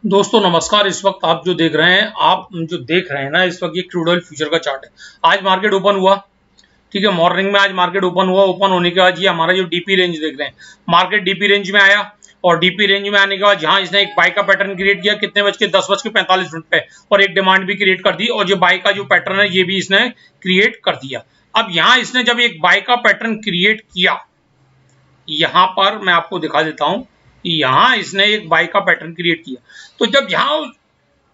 दोस्तों नमस्कार। इस वक्त आप जो देख रहे हैं ना, इस वक्त ये क्रूड ऑयल फ्यूचर का चार्ट है। आज मार्केट ओपन हुआ, ठीक है। मॉर्निंग में आज मार्केट ओपन हुआ। ओपन होने के बाद ये हमारा जो डीपी रेंज देख रहे हैं, मार्केट डीपी रेंज में आया और डीपी रेंज में आने के बाद जहां इसने एक बाई का पैटर्न क्रिएट किया कितने बज के 10:45 पे, और एक डिमांड भी क्रिएट कर दी, और जो बाई का जो पैटर्न है ये भी इसने क्रिएट कर दिया। अब यहाँ इसने जब एक बाई का पैटर्न क्रिएट किया, यहां पर मैं आपको दिखा देता हूं, यहां इसने एक बाई का पैटर्न क्रिएट किया। तो जब यहां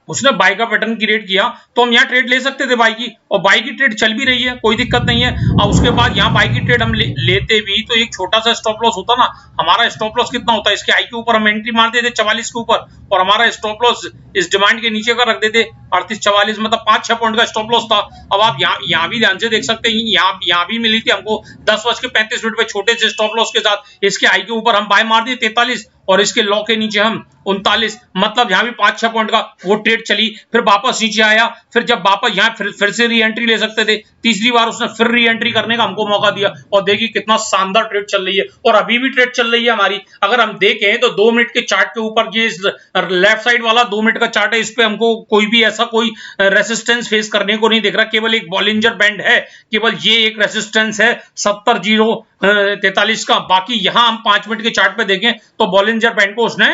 उसने बाई का पैटर्न क्रिएट किया तो हम यहाँ ट्रेड ले सकते थे बाई की, और बाई की ट्रेड चल भी रही है, कोई दिक्कत नहीं है। और उसके बाद यहाँ बाई की ट्रेड हम लेते भी तो एक छोटा सा स्टॉप लॉस होता ना। हमारा स्टॉप लॉस कितना होता है, इसके आई के ऊपर हम एंट्री मार देते 44 के ऊपर, और हमारा स्टॉप लॉस इस डिमांड के नीचे का रख देते 38-44, मतलब 5-6 पॉइंट का स्टॉप लॉस था। अब आप यहाँ भी ध्यान से देख सकते हैं, यहाँ भी मिली थी हमको 10:35 पे छोटे से स्टॉप लॉस के साथ। इसके आई के ऊपर हम बाय मार दिए 43, और इसके लॉ के नीचे हम 39, मतलब यहाँ भी 5-6 पॉइंट का वो ट्रेड चली। फिर वापस नीचे आया, फिर जब वापस यहाँ फिर से री एंट्री ले सकते थे। तीसरी बार उसने फिर री एंट्री करने का हमको मौका दिया, और देखिए कितना शानदार ट्रेड चल रही है, और अभी भी ट्रेड चल रही है हमारी। अगर हम देखें तो 2 मिनट के चार्ट के ऊपर ये लेफ्ट साइड वाला 2 मिनट का चार्ट है, इस पे हमको कोई भी ऐसा कोई रेसिस्टेंस फेस करने को नहीं दिख रहा। केवल एक बॉलिंजर बैंड है, केवल ये एक रेसिस्टेंस है 70.043 का। बाकी यहां हम 5 मिनट के चार्ट पे देखें तो बॉलिंजर बैंड को उसने,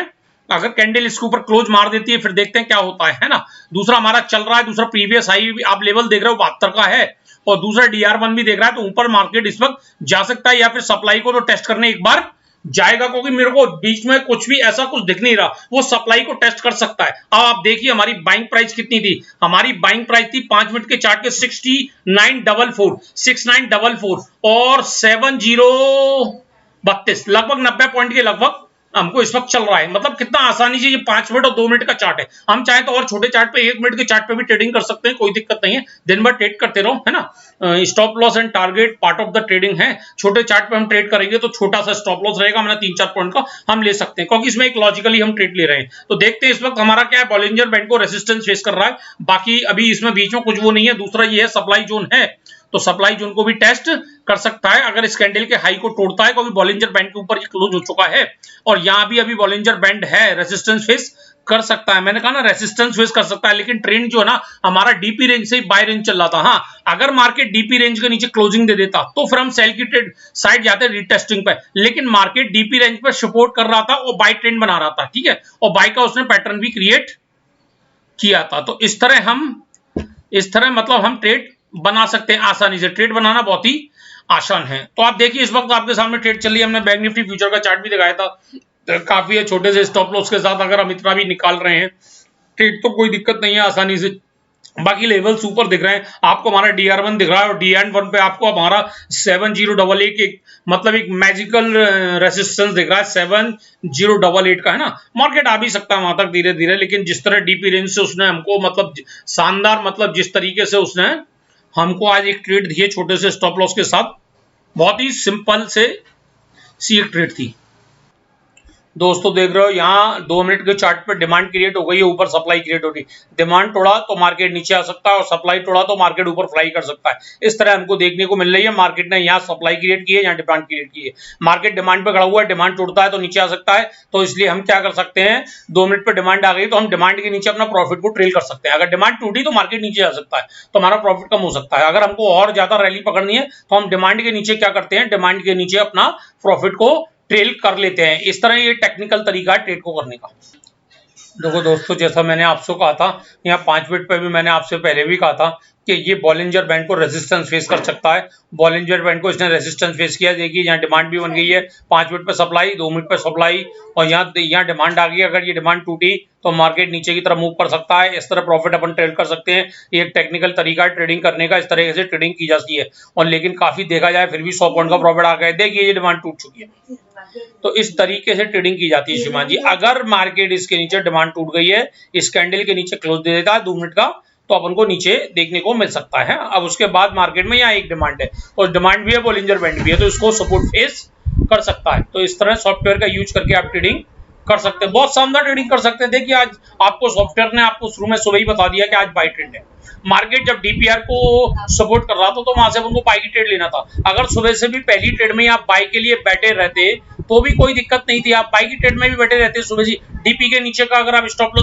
अगर कैंडल इसके ऊपर क्लोज मार देती है, फिर देखते हैं क्या होता है ना। दूसरा हमारा चल रहा है, दूसरा प्रीवियस हाई आप लेवल देख रहे हो 72 का है, और दूसरा DR1 भी देख रहा है। तो ऊपर मार्केट इस वक्त जा सकता है, या फिर सप्लाई को तो टेस्ट करने एक बार जाएगा, क्योंकि मेरे को बीच में कुछ भी ऐसा कुछ दिख नहीं रहा। वो सप्लाई को टेस्ट कर सकता है। अब आप देखिए हमारी बाइंग प्राइस कितनी थी। हमारी बाइंग प्राइस थी 5 मिनट के चार्ट के 6944 और 7032, लगभग 90 पॉइंट के लगभग हमको इस वक्त चल रहा है। मतलब कितना आसानी से ये 5 मिनट और 2 मिनट का चार्ट है। हम चाहे तो और छोटे चार्ट पे 1 मिनट के चार्ट पे भी ट्रेडिंग कर सकते हैं, कोई दिक्कत नहीं है। दिन भर ट्रेड करते रहो, है ना। Stop loss and target part of the trading है। छोटे चार्ट पे हम ट्रेड करेंगे तो छोटा सा स्टॉप लॉस रहेगा, मतलब 3-4 पॉइंट का हम ले सकते हैं, क्योंकि इसमें एक लॉजिकली हम ट्रेड ले रहे हैं। तो देखते हैं इस वक्त हमारा क्या है। बॉलिंजर बैंड को रेसिस्टेंस फेस कर रहा है, बाकी अभी इसमें बीच में कुछ वो नहीं है। दूसरा ये है सप्लाई जोन है, तो सप्लाई जोन को भी टेस्ट कर सकता है अगर इस कैंडल के हाई को तोड़ता है, क्योंकि बॉलिंजर बैंड के ऊपर ये क्लोज हो चुका है, और यहां भी अभी बॉलिंजर बैंड है, रेजिस्टेंस फेस कर सकता है। मैंने कहा ना रेजिस्टेंस फेस कर सकता है, लेकिन ट्रेंड जो है ना हमारा डीपी रेंज से ही बाय रेंज चल रहा था। हाँ, अगर मार्केट डीपी रेंज के नीचे क्लोजिंग दे देता तो फिर हम सेल की ट्रेड साइड जाते रीटेस्टिंग पे, लेकिन मार्केट डीपी रेंज पर सपोर्ट कर रहा था और बाय ट्रेंड बना रहा था, ठीक है, और बाय का उसने पैटर्न भी क्रिएट किया था। तो इस तरह मतलब हम ट्रेड बना सकते हैं आसानी से। ट्रेड बनाना बहुत ही आसान है। तो आप देखिए इस वक्त आपके सामने ट्रेड चल रही है। हमने बैंक निफ्टी फ्यूचर का चार्ट भी दिखाया था, काफी है छोटे से स्टॉप लॉस के साथ। अगर हम इतना भी निकाल रहे हैं ट्रेड तो कोई दिक्कत नहीं है, आसानी से। बाकी लेवल्स ऊपर दिख रहे हैं आपको, हमारा DR1 दिख रहा है, और DR1 पे आपको हमारा 7088 एक मतलब एक मैजिकल रेसिस्टेंस दिख रहा है 7088 का, है ना। मार्केट आ भी सकता है वहां तक धीरे धीरे, लेकिन जिस तरह डीपी रेंज से उसने हमको मतलब शानदार, मतलब जिस तरीके से उसने हमको आज एक ट्रेड दी है छोटे से स्टॉप लॉस के साथ, बहुत ही सिंपल से सी एक ट्रेड थी। दोस्तों देख रहे हो यहाँ 2 मिनट के चार्ट पे डिमांड क्रिएट हो गई है, ऊपर सप्लाई क्रिएट हो गई। डिमांड तोड़ा तो मार्केट नीचे आ सकता है, और सप्लाई तोड़ा तो मार्केट ऊपर फ्लाई कर सकता है। इस तरह हमको देखने को मिल रही है। मार्केट ने यहाँ सप्लाई क्रिएट की है, यहाँ डिमांड क्रिएट की है। मार्केट डिमांड पे खड़ा हुआ है, डिमांड टूटता है तो नीचे आ सकता है। तो इसलिए हम क्या कर सकते हैं, 2 मिनट पे डिमांड आ गई तो हम डिमांड के नीचे अपना प्रॉफिट को ट्रेल कर सकते हैं। अगर डिमांड टूटी तो मार्केट नीचे आ सकता है, तो हमारा प्रॉफिट कम हो सकता है। अगर हमको और ज्यादा रैली पकड़नी है तो हम डिमांड के नीचे क्या करते हैं, डिमांड के नीचे अपना प्रॉफिट को ट्रेल कर लेते हैं। इस तरह ये टेक्निकल तरीका है ट्रेड को करने का। देखो दोस्तों, जैसा मैंने आपसे कहा था, यहाँ 5 मिनट पे भी मैंने आपसे पहले भी कहा था कि ये बॉलिंजर बैंड को रेजिस्टेंस फेस कर सकता है। बॉलिंजर बैंड को इसने रेजिस्टेंस फेस किया। देखिए यहाँ डिमांड भी बन गई है, 5 मिनट पे सप्लाई, 2 मिनट पे सप्लाई, और यहाँ डिमांड आ गई। अगर ये डिमांड टूटी तो मार्केट नीचे की तरफ मूव कर सकता है। इस तरह प्रॉफिट अपन ट्रेड कर सकते हैं। ये एक टेक्निकल तरीका है ट्रेडिंग करने का, इस तरह से ट्रेडिंग की जाती है। और लेकिन काफी देखा जाए फिर भी 100 पॉइंट का प्रॉफिट आ गया। देखिए ये डिमांड टूट चुकी है। तो इस तरीके से ट्रेडिंग की जाती है शिवाजी। अगर मार्केट इसके नीचे डिमांड टूट गई है, इस कैंडल के नीचे क्लोज दे देता है 2 मिनट का, तो अपन को नीचे देखने को मिल सकता है। अब उसके बाद मार्केट में यहाँ एक डिमांड है, और डिमांड भी है, बॉलिंजर बैंड भी है, तो इसको सपोर्ट फेस कर सकता है। तो इस तरह सॉफ्टवेयर का यूज करके आप ट्रेडिंग कर सकते हैं, बहुत शानदार ट्रेडिंग कर सकते हैं। देखिए आज आपको सॉफ्टवेयर ने आपको शुरू में सुबह ही बता दिया कि आज बाई ट्रेंड है। मार्केट जब डीपीआर को सपोर्ट कर रहा था तो वहां से उनको बाई की ट्रेड लेना था। अगर सुबह से भी पहली ट्रेड में आप बाई के लिए बैठे रहते तो भी कोई दिक्कत नहीं थी, आप बाई की ट्रेड में भी बैठे रहते सुबह से। डीपी के नीचे का अगर आप स्टॉप